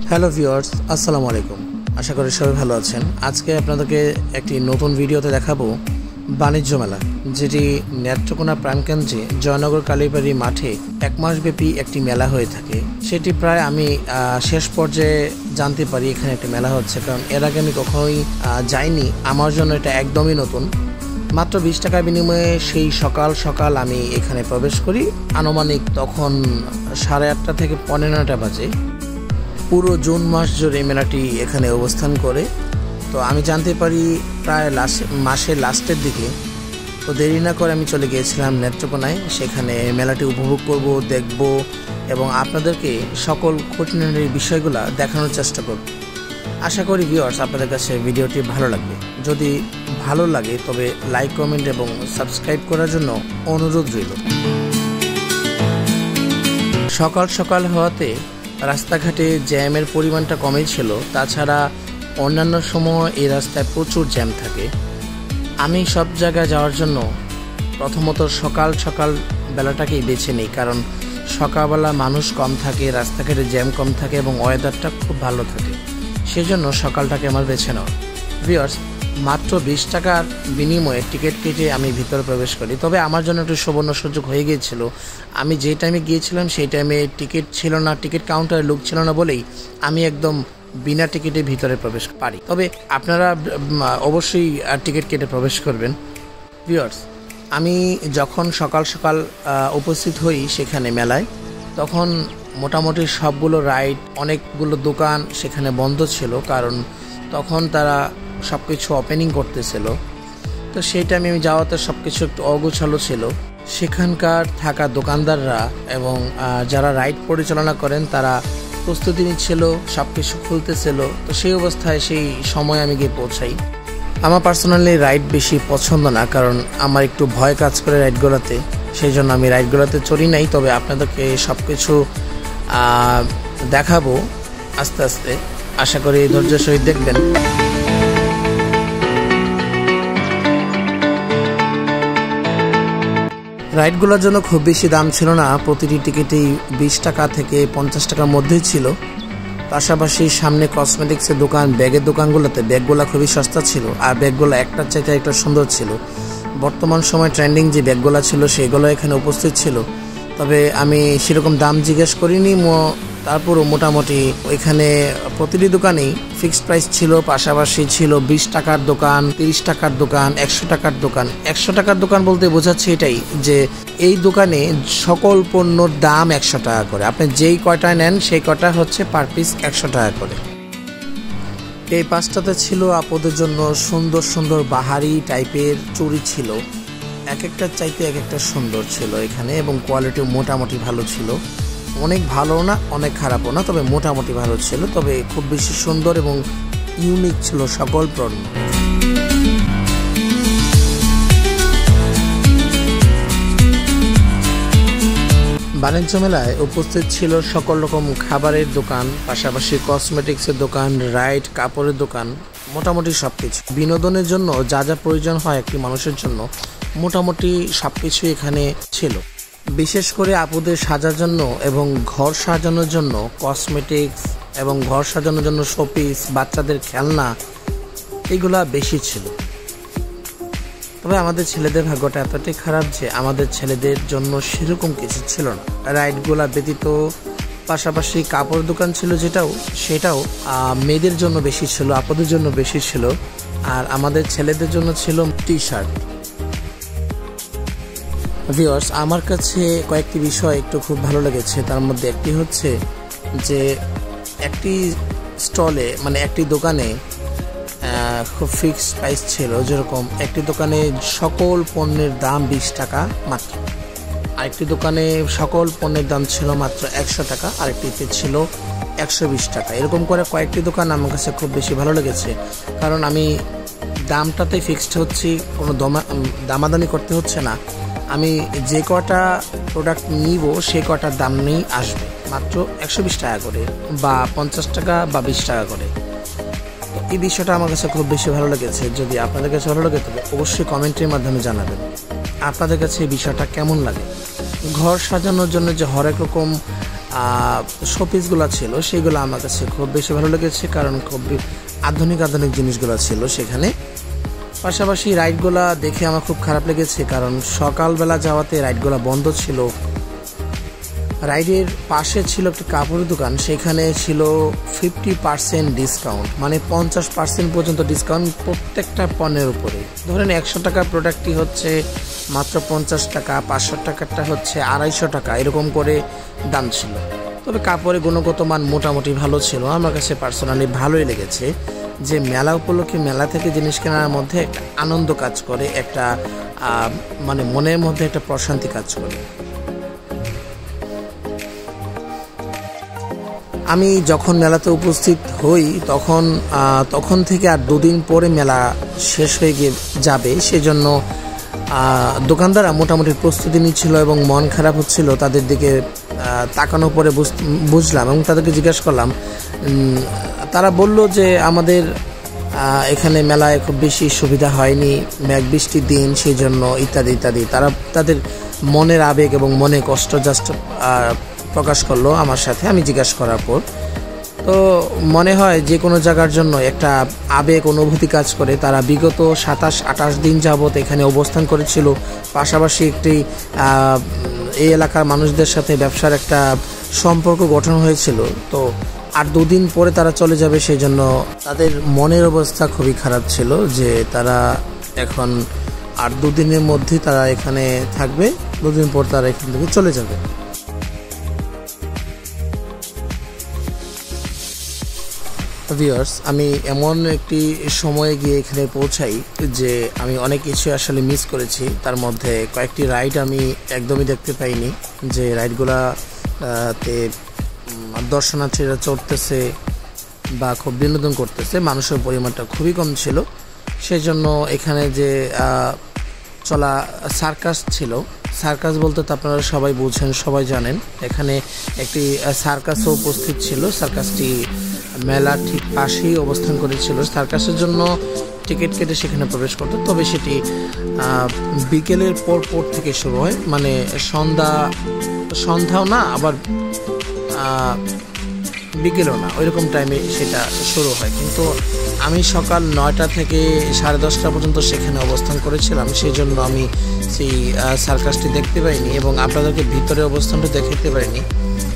Hello viewers, আসসালামু আলাইকুম। আশা করি সবাই ভালো আছেন। আজকে আপনাদেরকে একটি নতুন ভিডিওতে দেখাবো বাণিজ্য মেলা, যেটি নেত্রকোনা প্রাণকেন্দ্রে জয়নগর কালীবাড়ি মাঠে এক মাসব্যাপী একটি মেলা হয়ে থাকে। সেটি প্রায় আমি শেষ পর্যায়ে জানতে পারি এখানে একটি মেলা হচ্ছে, কারণ এর আগে আমি কখনোই যাইনি। আমার জন্য এটা একদমই নতুন। মাত্র 20 টাকার বিনিময়ে সেই সকাল সকাল আমি এখানে প্রবেশ করি। আনুমানিক তখন 8:30 থেকে 9:15 বাজে। পুরো জুন মাস জুড়ে মেলাটি এখানে অবস্থান করে। তো আমি জানতে পারি প্রায় মাসের লাস্টের দিকে। তো দেরি না করে আমি চলে গিয়েছিলাম নেত্রকোনায়। সেখানে মেলাটি উপভোগ করব, দেখব এবং আপনাদেরকে সকল খুঁটিনাটি বিষয়গুলো দেখানোর চেষ্টা করব। আশা করি ভিউয়ার্স আপনাদের কাছে ভিডিওটি ভালো লাগবে। যদি ভালো লাগে তবে লাইক, কমেন্ট এবং সাবস্ক্রাইব করার জন্য অনুরোধ রইল। সকাল সকাল হওয়াতে রাস্তাঘাটে জ্যামের পরিমাণটা কমই ছিল। তাছাড়া অন্যান্য সময় এই রাস্তায় প্রচুর জ্যাম থাকে। আমি সব জায়গায় যাওয়ার জন্য প্রথমত সকাল সকাল বেলাটাকেই বেছে নিই, কারণ সকালবেলা মানুষ কম থাকে, রাস্তাঘাটে জ্যাম কম থাকে এবং ওয়েদারটা খুব ভালো থাকে। সেজন্য সকালটাকে আমার বেছে নেওয়া। ভিউয়ার্স, মাত্র 20 টাকার বিনিময়ে টিকিট কেটে আমি ভিতরে প্রবেশ করি। তবে আমার জন্য একটু সুবর্ণ সুযোগ হয়ে গিয়েছিল। আমি যে টাইমে গিয়েছিলাম সেই টাইমে টিকিট ছিল না, টিকিট কাউন্টারে লোক ছিল না বলেই আমি একদম বিনা টিকিটে ভিতরে প্রবেশ পারি। তবে আপনারা অবশ্যই টিকিট কেটে প্রবেশ করবেন। ভিউয়ার্স, আমি যখন সকাল সকাল উপস্থিত হই সেখানে মেলায়, তখন মোটামুটি সবগুলো রাইড, অনেকগুলো দোকান সেখানে বন্ধ ছিল, কারণ তখন তারা সব কিছু ওপেনিং করতেছিল। তো সেই টাইমে আমি যাওয়াতে সব কিছু একটু অগোছালো ছিল। সেখানকার থাকা দোকানদাররা এবং যারা রাইড পরিচালনা করেন তারা প্রস্তুতি নিচ্ছিল, সব কিছু খুলতেছিল। তো সেই অবস্থায় সেই সময় আমি গিয়ে পৌঁছাই। আমার পার্সোনালি রাইড বেশি পছন্দ না, কারণ আমার একটু ভয় কাজ করে রাইডগুলোতে। সেই জন্য আমি রাইডগুলোতে চড়ি নাই। তবে আপনাদেরকে সব কিছু দেখাবো আস্তে আস্তে। আশা করি ধৈর্যের সহিত দেখবেন। রাইডগুলোর জন্য খুব বেশি দাম ছিল না। প্রতিটি টিকিটেই 20 টাকা থেকে 50 টাকার মধ্যেই ছিল। পাশাপাশি সামনে কসমেটিক্সের দোকান, ব্যাগের দোকানগুলোতে ব্যাগগুলো খুবই সস্তা ছিল, আর ব্যাগগুলো একটার চাইতে একটা সুন্দর ছিল। বর্তমান সময় ট্রেন্ডিং যে ব্যাগগুলো ছিল সেগুলো এখানে উপস্থিত ছিল। তবে আমি সেরকম দাম জিজ্ঞেস করিনি। তারপরও মোটামুটি ওইখানে প্রতিটি দোকানেই ফিক্সড প্রাইস ছিল। পাশাপাশি ছিল 20 টাকার দোকান, 30 টাকার দোকান, 100 টাকার দোকান। 100 টাকার দোকান বলতে বোঝাচ্ছে এটাই যে এই দোকানে সকল পণ্যর দাম 100 টাকা করে। আপনি যেই কয়টা নেন সেই কয়টা হচ্ছে পার পিস 100 টাকা করে। এই পাঁচটাতে ছিল আপনাদের জন্য সুন্দর সুন্দর বাহারি টাইপের চুড়ি ছিল। এক একটার চাইতে এক একটা সুন্দর ছিল এখানে, এবং কোয়ালিটিও মোটামুটি ভালো ছিল। অনেক ভালো না, অনেক খারাপও না, তবে মোটামুটি ভালো ছিল। তবে খুব বেশি সুন্দর এবং ইউনিক ছিল সকল পণ্য। বাণিজ্য মেলায় উপস্থিত ছিল সকল রকম খাবারের দোকান, পাশাপাশি কসমেটিক্সের দোকান, রাইড, কাপড়ের দোকান, মোটামুটি সবকিছু। বিনোদনের জন্য যা যা প্রয়োজন হয় একটি মানুষের জন্য, মোটামুটি সবকিছু এখানে ছিল। বিশেষ করে আপুদের সাজার জন্য এবং ঘর সাজানোর জন্য কসমেটিক্স এবং ঘর সাজানোর জন্য শোপিস, বাচ্চাদের খেলনা, এগুলা বেশি ছিল। তবে আমাদের ছেলেদের ভাগ্যটা এতটাই খারাপ যে আমাদের ছেলেদের জন্য সেরকম কিছু ছিল না। রাইডগুলা ব্যতীত পাশাপাশি কাপড় দোকান ছিল, সেটাও মেয়েদের জন্য বেশি ছিল, আপুদের জন্য বেশি ছিল। আর আমাদের ছেলেদের জন্য ছিল টি শার্ট। ভিউয়ার্স, আমার কাছে কয়েকটি বিষয় একটু খুব ভালো লেগেছে। তার মধ্যে একটি হচ্ছে যে একটি স্টলে, মানে একটি দোকানে খুব ফিক্সড প্রাইস ছিল। যেরকম একটি দোকানে সকল পণ্যের দাম 20 টাকা মাত্র, আরেকটি দোকানে সকল পণ্যের দাম ছিল মাত্র 100 টাকা, আরেকটিতে ছিল 120 টাকা। এরকম করে কয়েকটি দোকান আমার কাছে খুব বেশি ভালো লেগেছে, কারণ আমি দামটাতে ফিক্সড হচ্ছি, কোনো দামাদামি করতে হচ্ছে না। আমি যে কটা প্রোডাক্ট নিব সে কটার দাম নেই আসবে মাত্র 120 টাকা করে, বা 50 টাকা বা 20 টাকা করে। এই বিষয়টা আমার কাছে খুব বেশি ভালো লেগেছে। যদি আপনাদের কাছে ভালো লাগে তবে অবশ্যই কমেন্টের মাধ্যমে জানাবেন আপনাদের কাছে এই বিষয়টা কেমন লাগে। ঘর সাজানোর জন্য যে হরেক রকম শোপিসগুলো ছিল সেগুলো আমার কাছে খুব বেশি ভালো লেগেছে, কারণ খুব আধুনিক জিনিসগুলো ছিল সেখানে। পাশাপাশি রাইডগুলো দেখে আমার খুব খারাপ লেগেছে, কারণ সকালবেলা যাওয়াতে রাইডগুলো বন্ধ ছিল। রাইডের পাশে ছিল একটা কাপড়ের দোকান, সেখানে ছিল 50% ডিসকাউন্ট, মানে 50% পর্যন্ত ডিসকাউন্ট প্রত্যেকটা পণ্যের উপরে। ধরেন 100 টাকার প্রোডাক্টটি হচ্ছে মাত্র 50 টাকা, 500 টাকারটা হচ্ছে 250 টাকা, এরকম করে দাম ছিল। তবে কাপড়ের গুণগত মান মোটামুটি ভালো ছিল। আমার কাছে পার্সোনালি ভালোই লেগেছে যে মেলা উপলক্ষে মেলা থেকে জিনিস কেনার মধ্যে একটা আনন্দ কাজ করে, একটা মানে মনের মধ্যে একটা প্রশান্তি কাজ করে। আমি যখন মেলাতে উপস্থিত হই তখন থেকে আর 2 দিন পরে মেলা শেষ হয়ে যাবে, সেজন্য দোকানদাররা মোটামুটি প্রস্তুতি নিচ্ছিল এবং মন খারাপ হচ্ছিল। তাদের দিকে তাকানোর পরে বুঝলাম এবং তাদেরকে জিজ্ঞাসা করলাম, তারা বলল যে আমাদের এখানে মেলায় খুব বেশি সুবিধা হয়নি, মেঘ বৃষ্টির দিন, সেই জন্য ইত্যাদি ইত্যাদি। তারা তাদের মনের আবেগ এবং মনে কষ্ট জাস্ট প্রকাশ করলো আমার সাথে আমি জিজ্ঞাসা করার পর। তো মনে হয় যে কোনো জায়গার জন্য একটা আবেগ অনুভূতি কাজ করে। তারা বিগত 27-28 দিন যাবৎ এখানে অবস্থান করেছিল, পাশাপাশি একটি এই এলাকার মানুষদের সাথে ব্যবসার একটা সম্পর্ক গঠন হয়েছিল। তো আর 2 দিন পরে তারা চলে যাবে, সেই জন্য তাদের মনের অবস্থা খুবই খারাপ ছিল যে তারা এখন আর 2 দিনের মধ্যে তারা এখানে থাকবে, 2 দিন পর তারা এখান থেকে চলে যাবে। ভিউয়ার্স, আমি এমন একটি সময়ে গিয়ে এখানে পৌঁছাই যে আমি অনেক কিছু আসলে মিস করেছি। তার মধ্যে কয়েকটি রাইড আমি একদমই দেখতে পাইনি, যে রাইডগুলাতে দর্শনার্থীরা চড়তেছে বা খুব বিনোদন করতেছে, মানুষের পরিমাণটা খুবই কম ছিল। সেজন্য এখানে যে চলা সার্কাস ছিল, সার্কাস বলতে তো আপনারা সবাই বুঝেন, সবাই জানেন। এখানে একটি সার্কাসও উপস্থিত ছিল। সার্কাসটি মেলার ঠিক পাশেই অবস্থান করেছিল। সার্কাসের জন্য টিকিট কেটে সেখানে প্রবেশ করতে, তবে সেটি বিকেলের পর থেকে শুরু হয়, মানে সন্ধ্যাও না আবার বিকেলও না, ওইরকম টাইমে সেটা শুরু হয়। কিন্তু আমি সকাল 9টা থেকে 10:30 পর্যন্ত সেখানে অবস্থান করেছিলাম, সেই জন্য আমি সেই সার্কাসটি দেখতে পাইনি এবং আপনাদেরকে ভিতরে অবস্থানটা দেখাতে পারিনি।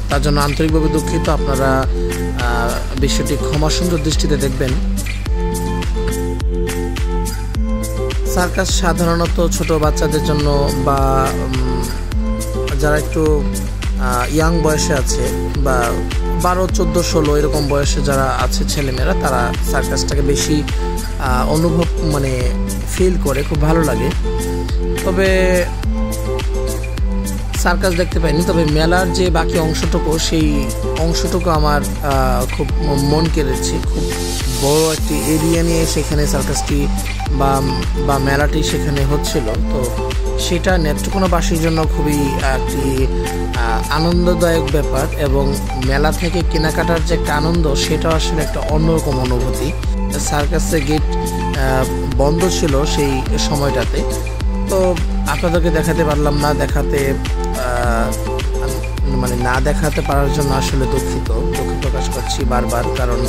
তার জন্য আন্তরিকভাবে দুঃখিত। আপনারা বিষয়টি ক্ষমাসুন্দর দৃষ্টিতে দেখবেন। সার্কাস সাধারণত ছোট বাচ্চাদের জন্য বা যারা একটু ইয়াং বয়সে আছে বা 12, 14, 16 এরকম বয়সে যারা আছে ছেলেমেয়েরা, তারা সার্কাসটাকে বেশি অনুভব মানে ফিল করে, খুব ভালো লাগে। তবে সার্কাস দেখতে পাইনি। তবে মেলার যে বাকি অংশটুকু, সেই অংশটুকু আমার খুব মন কেড়েছে। খুব বড় একটি এরিয়া নিয়ে সেখানে সার্কাসটি বা মেলাটি সেখানে হচ্ছিল। তো সেটা নেত্রকোনাবাসীর জন্য খুবই একটি আনন্দদায়ক ব্যাপার, এবং মেলা থেকে কেনাকাটার যে একটা আনন্দ, সেটা আসলে একটা অন্যরকম অনুভূতি। সার্কাসের গেট বন্ধ ছিল সেই সময়টাতে, তো আপনাদেরকে দেখাতে পারলাম না। না দেখাতে পারার জন্য আসলে দুঃখ প্রকাশ করছি বারবার, কারণ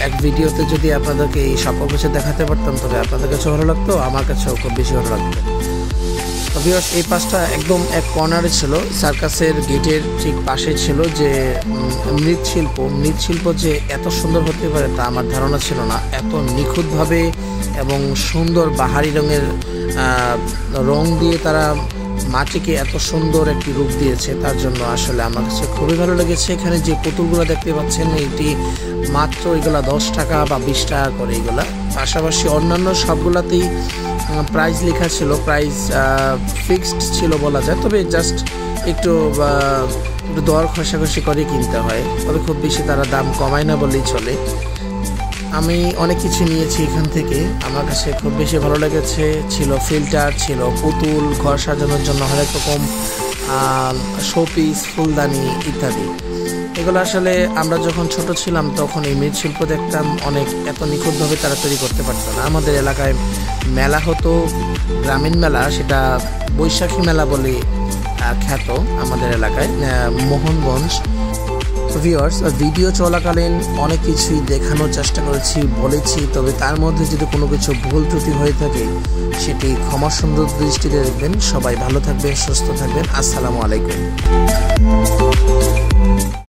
এক ভিডিওতে যদি আপনাদেরকে এই সকল কিছু দেখাতে পারতাম, তবে আপনাদের কাছে ভালো লাগতো, আমার কাছেও খুব বেশি ভালো লাগতো। ভিউয়ার্স, এই পাশটা একদম এক কর্নারে ছিল, সার্কাসের গেটের ঠিক পাশে ছিল যে মৃৎশিল্প যে এত সুন্দর হতে পারে তা আমার ধারণা ছিল না। এত নিখুঁতভাবে এবং সুন্দর বাহারি রঙের রং দিয়ে তারা মাটিকে এত সুন্দর একটি রূপ দিয়েছে, তার জন্য আসলে আমার কাছে খুবই ভালো লেগেছে। এখানে যে পুতুলগুলো দেখতে পাচ্ছেন, এটি মাত্র এগুলা 10 টাকা বা 20 টাকা করে এগুলা। পাশাপাশি অন্যান্য সবগুলাতেই প্রাইস লেখা ছিল, প্রাইস ফিক্সড ছিল বলা যায়, তবে জাস্ট একটু দর খসাখসি করে কিনতে হয়, তবে খুব বেশি তারা দাম কমায় না বললেই চলে। আমি অনেক কিছু নিয়েছি এখান থেকে, আমার কাছে খুব বেশি ভালো লেগেছে। ছিল ফিল্টার, ছিল পুতুল, ঘর সাজানোর জন্য হরেক রকম শোপিস, ফুলদানি ইত্যাদি। এগুলো আসলে আমরা যখন ছোট ছিলাম তখন এই মৃৎশিল্প দেখতাম এত নিখুঁতভাবে তারা তৈরি করতে পারতো না। আমাদের এলাকায় মেলা হতো, গ্রামীণ মেলা, সেটা বৈশাখী মেলা বলে খ্যাত আমাদের এলাকায়, মোহনগঞ্জ। ভিউয়ার্স, ভিডিও চলাকালীন অনেক কিছুই দেখানোর চেষ্টা করেছি, বলেছি, তবে তার মধ্যে যদি কোনো কিছু ভুল ত্রুটি হয়ে থাকে সেটি ক্ষমা সুন্দর দৃষ্টিতে দেখবেন। সবাই ভালো থাকবেন, সুস্থ থাকবেন। আসসালামু আলাইকুম।